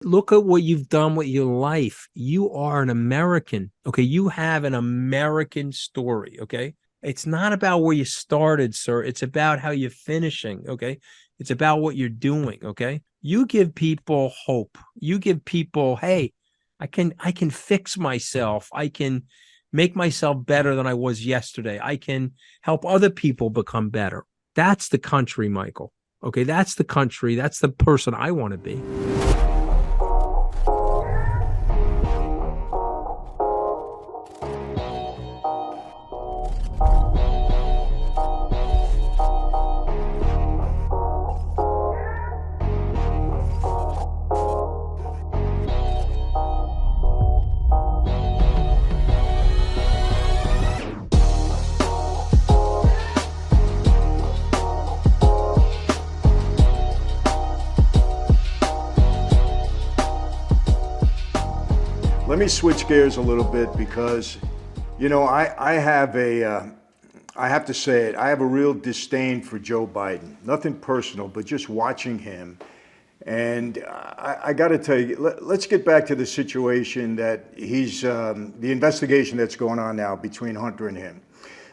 look at what you've done with your life. You are an American. Okay. You have an American story. Okay. It's not about where you started, sir. It's about how you're finishing. Okay. It's about what you're doing. Okay. You give people hope. You give people, hey, I can fix myself. I can make myself better than I was yesterday. I can help other people become better. That's the country, Michael. Okay, that's the country. That's the person I want to be. Let me switch gears a little bit because, you know, I have I have to say it, I have a real disdain for Joe Biden. Nothing personal, but just watching him. And I got to tell you, let's get back to the situation that the investigation that's going on now between Hunter and him.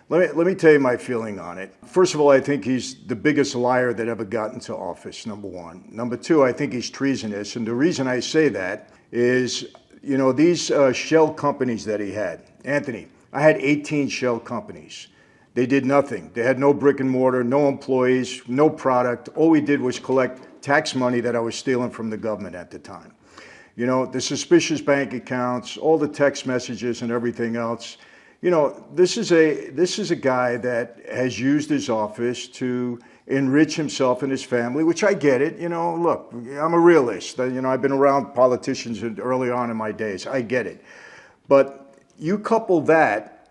Let me tell you my feeling on it. First of all, I think he's the biggest liar that ever got into office, number one. Number two, I think he's treasonous. And the reason I say that is, you know, these shell companies that he had. Anthony, I had 18 shell companies. They did nothing. They had no brick and mortar, no employees, no product. All we did was collect tax money that I was stealing from the government at the time. You know, the suspicious bank accounts, all the text messages and everything else. You know, this is a guy that has used his office to enrich himself and his family, which I get it. You know, look, I'm a realist. You know, I've been around politicians early on in my days. I get it. But you couple that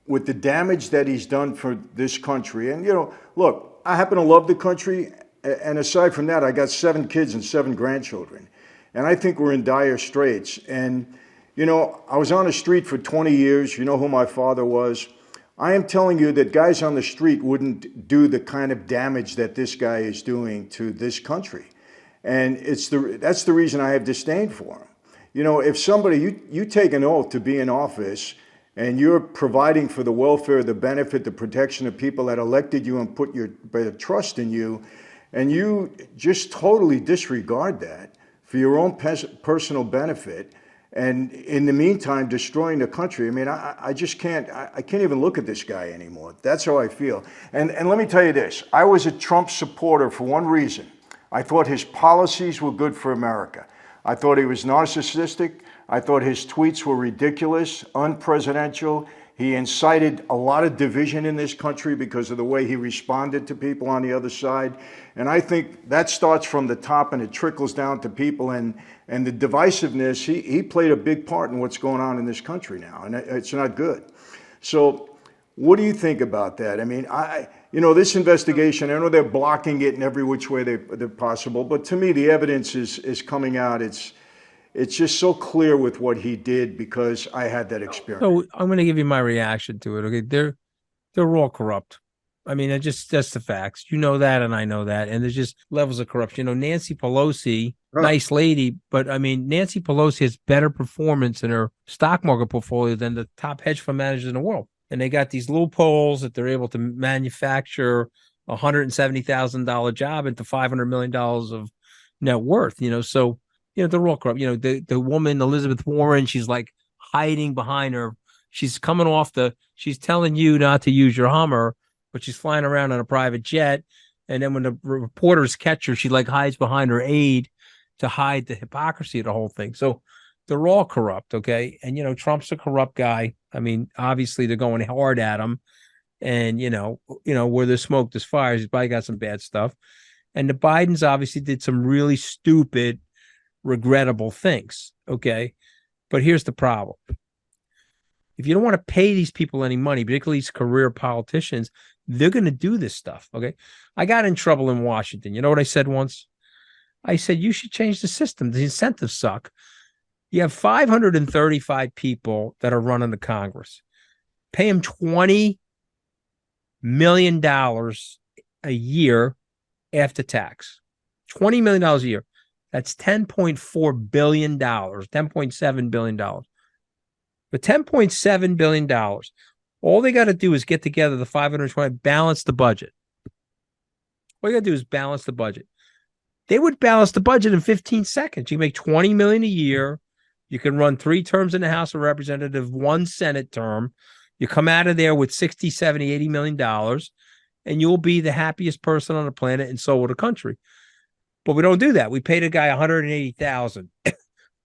with the damage that he's done for this country. And, you know, look, I happen to love the country. And aside from that, I got 7 kids and 7 grandchildren. And I think we're in dire straits. And, you know, I was on the street for 20 years. You know who my father was. I am telling you that guys on the street wouldn't do the kind of damage that this guy is doing to this country. And that's the reason I have disdain for him. You know, if somebody, you take an oath to be in office and you're providing for the welfare, the benefit, the protection of people that elected you and put their trust in you, and you just totally disregard that for your own personal benefit, and in the meantime, destroying the country. I mean, I just can't, I can't even look at this guy anymore. That's how I feel. And let me tell you this, I was a Trump supporter for one reason. I thought his policies were good for America. I thought he was narcissistic. I thought his tweets were ridiculous, unpresidential. He incited a lot of division in this country because of the way he responded to people on the other side. And I think that starts from the top and it trickles down to people. And the divisiveness, he played a big part in what's going on in this country now. And it's not good. So what do you think about that? I mean, you know, this investigation, I know they're blocking it in every which way they're possible. But to me, the evidence is coming out. It's just so clear with what he did because I had that experience. So I'm going to give you my reaction to it. Okay, they're all corrupt. I mean, that's the facts. You know that, and I know that. And there's just levels of corruption. You know, Nancy Pelosi, nice lady, but I mean, Nancy Pelosi has better performance in her stock market portfolio than the top hedge fund managers in the world. And they got these loopholes that they're able to manufacture a $170,000 job into $500 million of net worth. You know, so. You know, they're all corrupt. You know, the woman, Elizabeth Warren, she's like hiding behind her. She's coming off she's telling you not to use your Hummer, but she's flying around on a private jet. And then when the reporters catch her, she like hides behind her aide to hide the hypocrisy of the whole thing. So they're all corrupt. Okay. And, you know, Trump's a corrupt guy. I mean, obviously they're going hard at him. And, you know, where there's smoke, there's fire. He's probably got some bad stuff. And the Bidens obviously did some really stupid, regrettable things. Okay. But here's the problem. If you don't want to pay these people any money, particularly these career politicians, they're going to do this stuff. Okay. I got in trouble in Washington. You know what I said once? I said, you should change the system. The incentives suck. You have 535 people that are running the Congress. Pay them $20 million a year after tax. $20 million a year. That's $10.4 billion, $10.7 billion. But $10.7 billion, all they got to do is get together the 520, balance the budget. All you got to do is balance the budget. They would balance the budget in 15 seconds. You make $20 million a year. You can run 3 terms in the House of Representatives, 1 Senate term. You come out of there with 60, 70, $80 million, and you'll be the happiest person on the planet, and so will the country. But we don't do that. We paid a guy $180,000.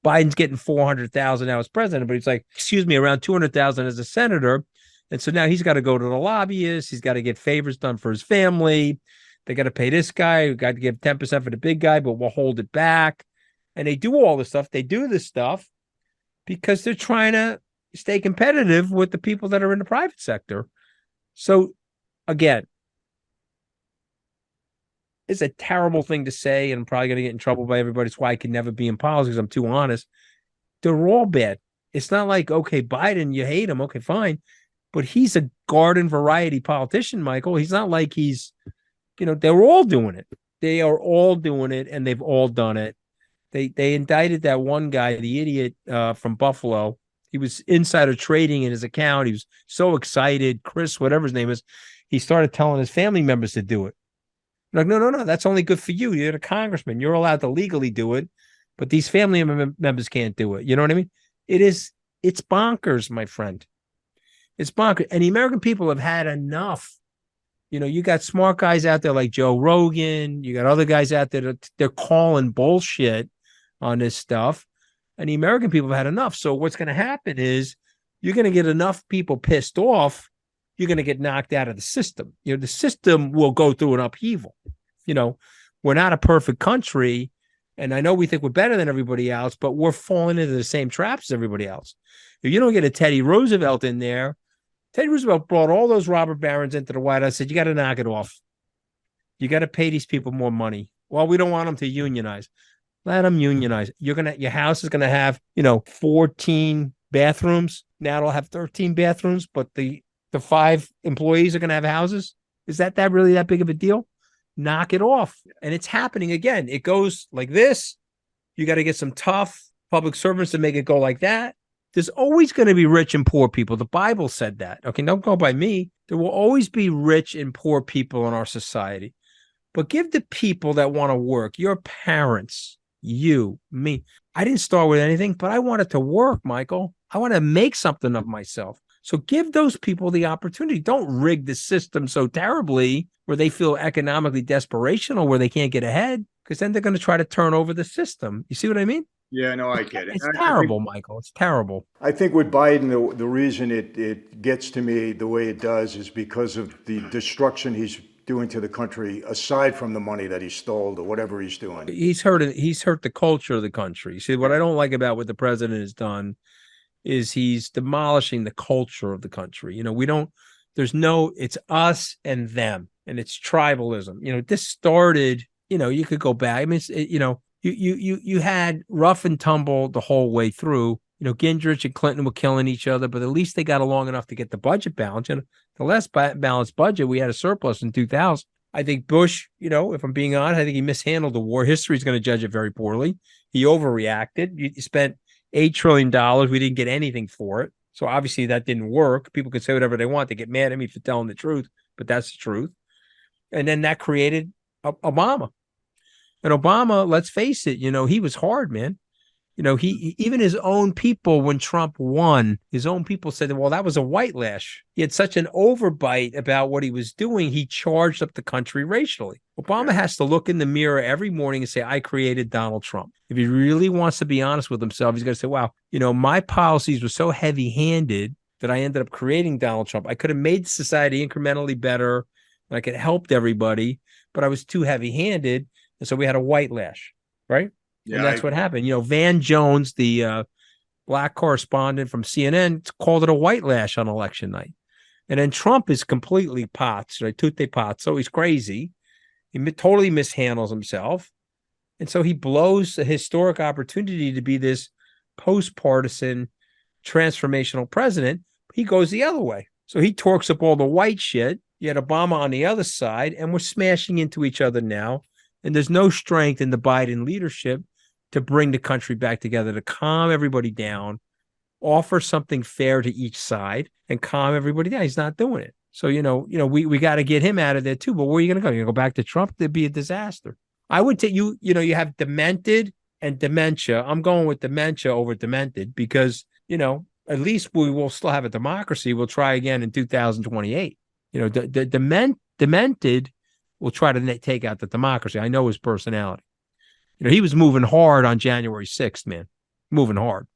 Biden's getting $400,000 now as president, but he's like, excuse me, around $200,000 as a senator. And so now he's got to go to the lobbyists. He's got to get favors done for his family. They got to pay this guy. We got to give 10% for the big guy, but we'll hold it back. And they do all this stuff. They do this stuff because they're trying to stay competitive with the people that are in the private sector. So again, it's a terrible thing to say, and I'm probably going to get in trouble by everybody. It's why I can never be in politics. I'm too honest. They're all bad. It's not like, okay, Biden, you hate him. Okay, fine. But he's a garden variety politician, Michael. He's not like he's, they're all doing it. They are all doing it, and they've all done it. They indicted that one guy, the idiot from Buffalo. He was insider trading in his account. He was so excited. Chris, whatever his name is, he started telling his family members to do it. Like, no, that's only good for you. You're the congressman. You're allowed to legally do it, but these family members can't do it. You know what I mean? It's bonkers, my friend. It's bonkers. And the American people have had enough. You got smart guys out there like Joe Rogan. You got other guys out there that they're calling bullshit on this stuff. And the American people have had enough. So what's going to happen is you're going to get enough people pissed off. You're going to get knocked out of the system. The system will go through an upheaval. We're not a perfect country. And I know we think we're better than everybody else, but we're falling into the same traps as everybody else. If you don't get a Teddy Roosevelt in there, Teddy Roosevelt brought all those robber barons into the White House, said, you got to knock it off. You got to pay these people more money. Well, we don't want them to unionize. Let them unionize. Your house is going to have, 14 bathrooms. Now it'll have 13 bathrooms, but the 5 employees are going to have houses. Is that really that big of a deal? Knock it off. And it's happening again. It goes like this. You got to get some tough public servants to make it go like that. There's always going to be rich and poor people. The Bible said that. Okay, don't go by me. There will always be rich and poor people in our society. But give the people that want to work, your parents, you, me. I didn't start with anything, but I wanted to work, Michael. I want to make something of myself. So give those people the opportunity. Don't rig the system so terribly where they feel economically desperation or where they can't get ahead, because then they're going to try to turn over the system. You see what I mean? Yeah, no, I get it. It's terrible, Michael. It's terrible. I think with Biden, the reason it gets to me the way it does is because of the destruction he's doing to the country, aside from the money that he stole or whatever he's doing. He's hurt the culture of the country. See, what I don't like about what the president has done is he's demolishing the culture of the country. It's us and them, and it's tribalism. This started, you could go back. I mean, you had rough and tumble the whole way through. Gingrich and Clinton were killing each other, but at least they got along enough to get the budget balanced. The last balanced budget, we had a surplus in 2000. I think Bush, if I'm being honest, I think he mishandled the war. History is going to judge it very poorly. He overreacted. You spent $8 trillion. We didn't get anything for it. So obviously that didn't work. People could say whatever they want. They get mad at me for telling the truth, but that's the truth. And then that created Obama. And Obama, let's face it, he was hard, man. Even his own people, when Trump won, his own people said, well, that was a white lash. He had such an overbite about what he was doing. He charged up the country racially. Obama has to look in the mirror every morning and say, I created Donald Trump. If he really wants to be honest with himself, he's going to say, wow, my policies were so heavy-handed that I ended up creating Donald Trump. I could have made society incrementally better, and I could have helped everybody, but I was too heavy-handed, and so we had a white lash, right? Yeah, and that's what happened. Van Jones, the black correspondent from CNN, called it a white lash on election night. And then Trump is completely pots, right? Tutte pazzo. He's crazy. He totally mishandles himself. And so he blows a historic opportunity to be this post-partisan transformational president. He goes the other way. So he torques up all the white shit. You had Obama on the other side, and we're smashing into each other now. And there's no strength in the Biden leadership to bring the country back together, to calm everybody down, offer something fair to each side, and calm everybody down. He's not doing it. So, we got to get him out of there too. But where are you going to go? You're going to go back to Trump? It'd be a disaster. I would take you have demented and dementia. I'm going with dementia over demented because, at least we will still have a democracy. We'll try again in 2028. Demented will try to take out the democracy. I know his personality. He was moving hard on January 6th, man. Moving hard.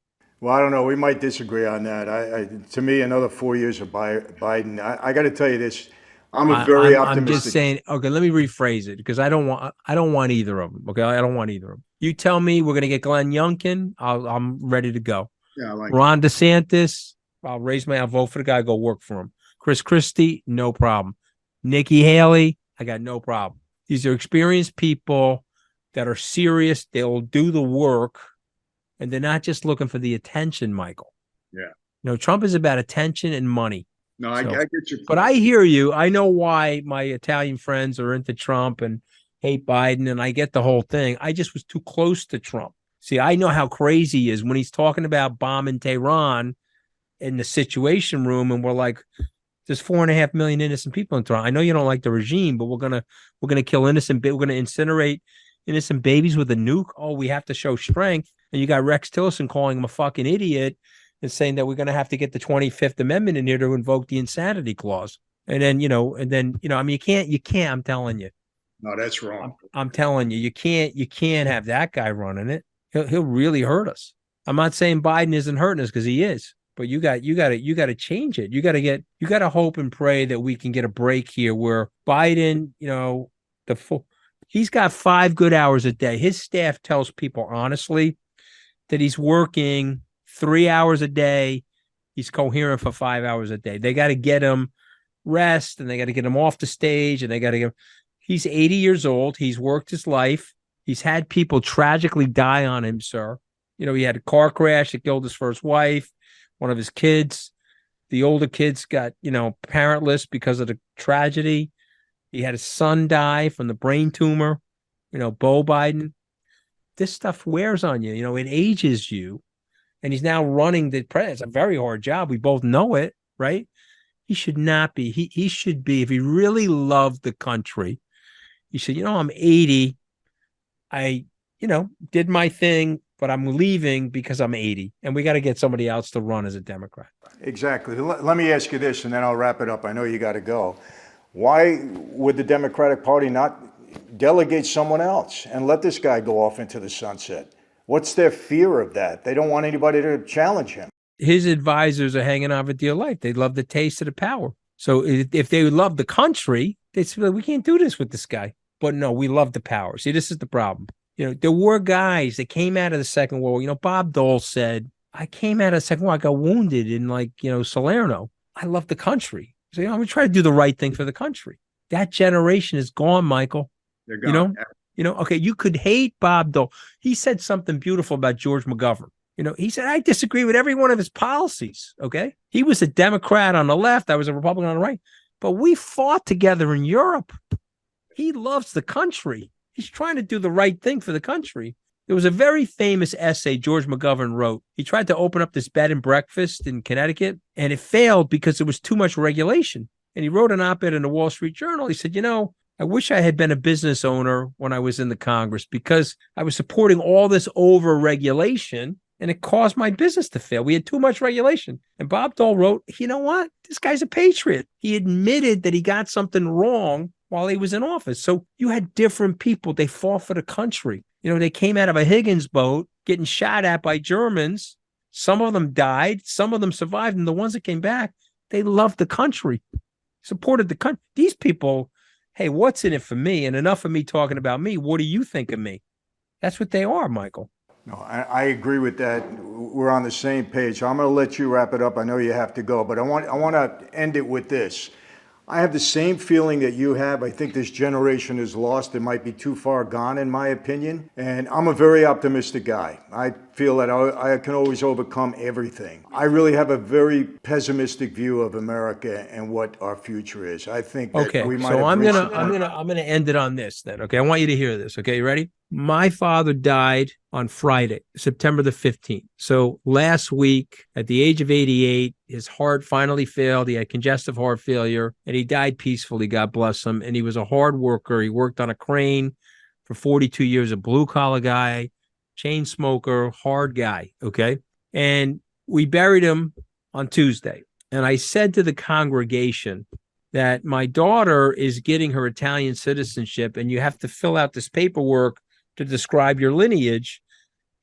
Well, I don't know. We might disagree on that. To me, another 4 years of Biden. I got to tell you this. I'm very optimistic. I'm just saying. Okay, let me rephrase it because I don't want either of them. Okay, I don't want either of them. You tell me we're going to get Glenn Youngkin. I'm ready to go. Yeah, Ron DeSantis. I'll vote for the guy. Go work for him. Chris Christie, no problem. Nikki Haley, I got no problem. These are experienced people that are serious. They'll do the work. And they're not just looking for the attention, Michael. Yeah. Trump is about attention and money. No, I get your point. But I hear you. I know why my Italian friends are into Trump and hate Biden, and I get the whole thing. I just was too close to Trump. See, I know how crazy he is when he's talking about bombing Tehran in the Situation Room, and we're like, there's 4.5 million innocent people in Tehran. I know you don't like the regime, but we're gonna kill innocent. We're gonna incinerate innocent babies with a nuke. Oh, we have to show strength. And you got Rex Tillerson calling him a fucking idiot and saying that we're going to have to get the 25th Amendment in here to invoke the insanity clause. And then, I mean, you can't, I'm telling you. No, that's wrong. I'm telling you, you can't have that guy running it. He'll really hurt us. I'm not saying Biden isn't hurting us because he is, but you got to change it. You got to hope and pray that we can get a break here where Biden, he's got 5 good hours a day. His staff tells people honestly that he's working 3 hours a day. He's coherent for 5 hours a day. They got to get him rest and they got to get him off the stage and they got to get. He's 80 years old. He's worked his life. He's had people tragically die on him, sir. He had a car crash that killed his first wife, one of his kids. The older kids got, parentless because of the tragedy. He had his son die from the brain tumor, Beau Biden. This stuff wears on you, it ages you. And he's now running the president. It's a very hard job. We both know it, right? He should not be. He should be, if he really loved the country, he said, I'm 80. I, did my thing, but I'm leaving because I'm 80. And we got to get somebody else to run as a Democrat. Exactly. Let me ask you this, and then I'll wrap it up. I know you got to go. Why would the Democratic Party not delegate someone else and let this guy go off into the sunset? What's their fear of that? They don't want anybody to challenge him. His advisors are hanging on for dear life. They love the taste of the power. So if they love the country, they'd say, we can't do this with this guy. But no, we love the power. See, this is the problem. There were guys that came out of the Second World War. Bob Dole said, I came out of the Second War. I got wounded in Salerno. I love the country. So, I'm going to try to do the right thing for the country. That generation is gone, Michael. They're gone. Okay, you could hate Bob Dole. He said something beautiful about George McGovern. He said, I disagree with every one of his policies. Okay. He was a Democrat on the left. I was a Republican on the right. But we fought together in Europe. He loves the country. He's trying to do the right thing for the country. There was a very famous essay George McGovern wrote. He tried to open up this bed and breakfast in Connecticut, and it failed because there was too much regulation. And he wrote an op-ed in the Wall Street Journal. He said, I wish I had been a business owner when I was in the Congress because I was supporting all this over-regulation, and it caused my business to fail. We had too much regulation. And Bob Dole wrote, you know what? This guy's a patriot. He admitted that he got something wrong while he was in office. So you had different people. They fought for the country. They came out of a Higgins boat getting shot at by Germans. Some of them died. Some of them survived. And the ones that came back, they loved the country, supported the country. These people, hey, what's in it for me? And enough of me talking about me. What do you think of me? That's what they are, Michael. No, I agree with that. We're on the same page. I'm going to let you wrap it up. I know you have to go, but I want to end it with this. I have the same feeling that you have. I think this generation is lost. It might be too far gone, in my opinion. And I'm a very optimistic guy. I feel that I can always overcome everything. I really have a very pessimistic view of America and what our future is. I think that we might. So I'm gonna end it on this then. Okay, I want you to hear this. Okay, you ready? My father died on Friday, September the 15th. So last week, at the age of 88, his heart finally failed. He had congestive heart failure, and he died peacefully, God bless him. And he was a hard worker. He worked on a crane for 42 years, a blue-collar guy, chain smoker, hard guy, okay? And we buried him on Tuesday. And I said to the congregation that my daughter is getting her Italian citizenship, and you have to fill out this paperwork to describe your lineage.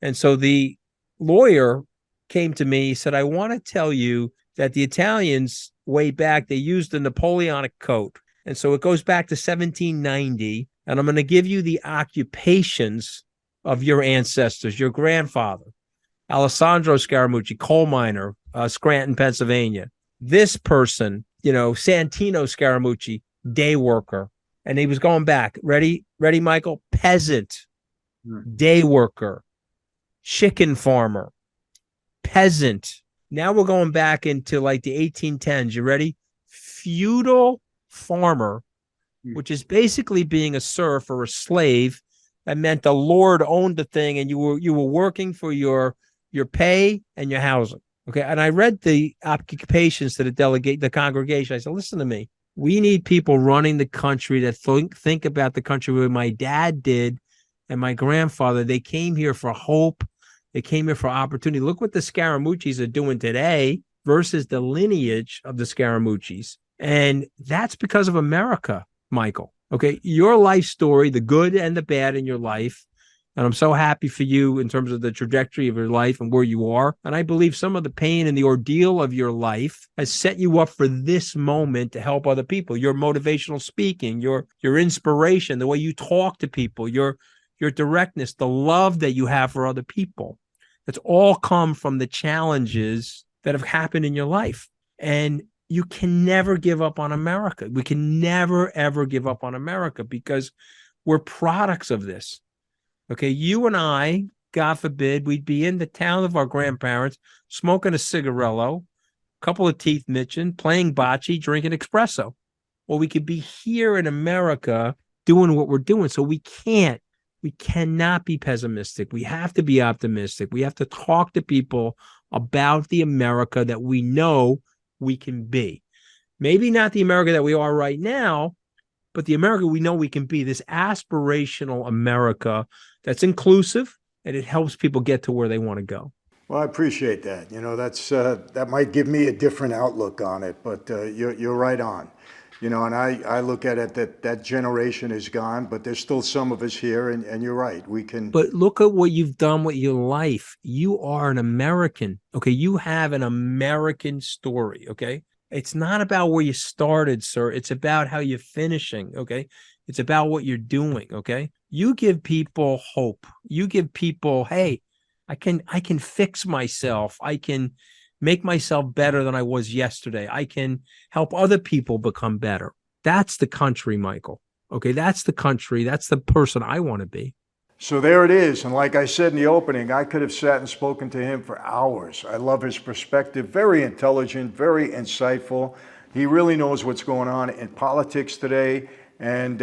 And so the lawyer came to me, he said, I want to tell you that the Italians way back, they used the Napoleonic code. And so it goes back to 1790. And I'm going to give you the occupations of your ancestors, your grandfather, Alessandro Scaramucci, coal miner, Scranton, Pennsylvania. This person, Santino Scaramucci, day worker. And he was going back. Ready, Michael? Peasant. Day worker, chicken farmer, peasant. Now we're going back into like the 1810s. You ready? Feudal farmer, which is basically being a serf or a slave. That meant the Lord owned the thing, and you were working for your pay and your housing. Okay. And I read the occupations to the congregation. I said, listen to me. We need people running the country that think about the country where my dad did. And my grandfather, they came here for hope. They came here for opportunity. Look what the Scaramuccis are doing today versus the lineage of the Scaramuccis. And that's because of America, Michael. Okay. Your life story, the good and the bad in your life. And I'm so happy for you in terms of the trajectory of your life and where you are. And I believe some of the pain and the ordeal of your life has set you up for this moment to help other people. Your motivational speaking, your inspiration, the way you talk to people, your directness, the love that you have for other people. That's all come from the challenges that have happened in your life. And you can never give up on America. We can never, ever give up on America because we're products of this. Okay, you and I, God forbid, we'd be in the town of our grandparents, smoking a cigarillo, a couple of teeth mitching, playing bocce, drinking espresso. Or we could be here in America doing what we're doing. So we cannot be pessimistic. We have to be optimistic. We have to talk to people about the America that we know we can be. Maybe not the America that we are right now, but the America we know we can be, this aspirational America that's inclusive and it helps people get to where they want to go. Well, I appreciate that. That might give me a different outlook on it, but you're right on. And I look at it that generation is gone, but there's still some of us here, and you're right. We can. But look at what you've done with your life. You are an American. Okay. You have an American story. Okay. It's not about where you started, sir. It's about how you're finishing. Okay. It's about what you're doing. Okay. You give people hope. You give people, hey, I can fix myself. I can make myself better than I was yesterday. I can help other people become better. That's the country, Michael. Okay, that's the country. That's the person I want to be. So there it is. And like I said in the opening, I could have sat and spoken to him for hours. I love his perspective. Very intelligent, very insightful. He really knows what's going on in politics today and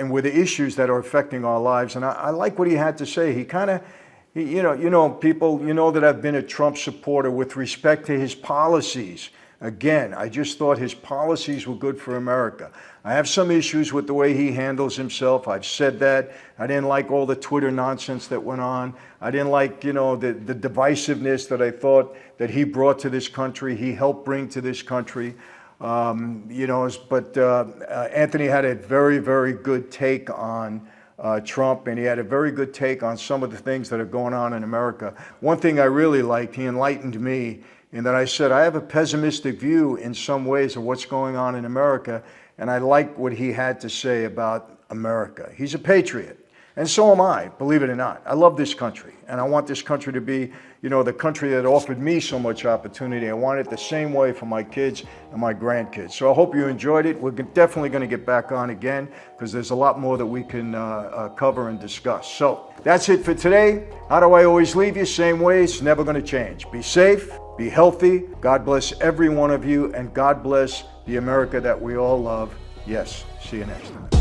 with the issues that are affecting our lives. And I like what he had to say. He kind of, people, that I've been a Trump supporter with respect to his policies. Again, I just thought his policies were good for America. I have some issues with the way he handles himself. I've said that. I didn't like all the Twitter nonsense that went on. I didn't like, the divisiveness that I thought that he brought to this country, he helped bring to this country. But Anthony had a very, very good take on Trump, and he had a very good take on some of the things that are going on in America. One thing I really liked, he enlightened me in that I said, I have a pessimistic view in some ways of what's going on in America, and I like what he had to say about America. He's a patriot, and so am I, believe it or not. I love this country, and I want this country to be, the country that offered me so much opportunity. I want it the same way for my kids and my grandkids. So I hope you enjoyed it. We're definitely going to get back on again because there's a lot more that we can cover and discuss. So that's it for today. How do I always leave you? Same way. It's never going to change. Be safe. Be healthy. God bless every one of you, and God bless the America that we all love. Yes. See you next time.